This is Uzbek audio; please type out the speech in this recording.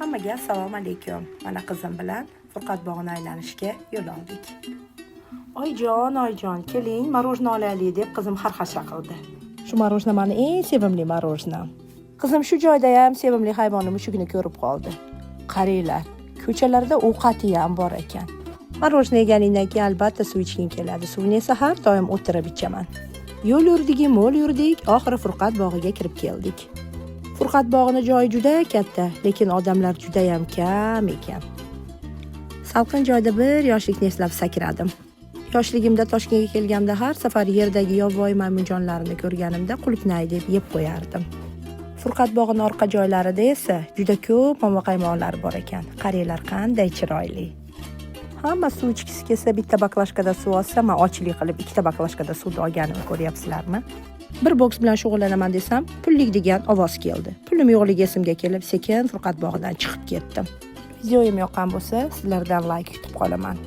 Hammaga assalomu alaykum. Mana qizim bilan Furqat bog'ini aylanishga yo'l oldik. Oyjon, keling, marojna olaylik deb qizim xarxasha qildi. Shu marojna meni eng sevimli marojnam. Qizim shu joyda ham sevimli hayvoni mushugini ko'rib qoldi. Qaranglar, ko'chalarda ovqati ham bor ekan. Marojna yeganingdan keyin albatta suv ichging keladi. Suvni esa har doim o'tirib ichaman. Yo'l yurdik, oxiri Furqat bog'iga kirib keldik. Furqat bog'ining joyi juda katta, lekin odamlar juda ham kam ekan. Salqin joyda bir yoshlikni eslab sakradim. Yoshligimda Toshkentga kelganda har safar yerdagi yovvoyi maymunjonlarni ko'rganimda qulupnay deb yeb qo'yardim. Furqat bog'ining orqa joylarida esa juda ko'p momaqaymoqlar bor ekan. Qaranglar qanday chiroyli. Hamma suv ichkisi kelsa bitta baklashkada suv olsa, men ochlik qilib ikkita baklashkada suvni olganimni ko'ryapsizlarmi? Bir boks bilan shug'ullanaman desam, pullik degan ovoz keldi. Pulim yo'qligi esimga kelib, sekin Furqat bog'idan chiqib ketdim. Videoim yoqqan bo'lsa, sizlardan like kutib qolaman.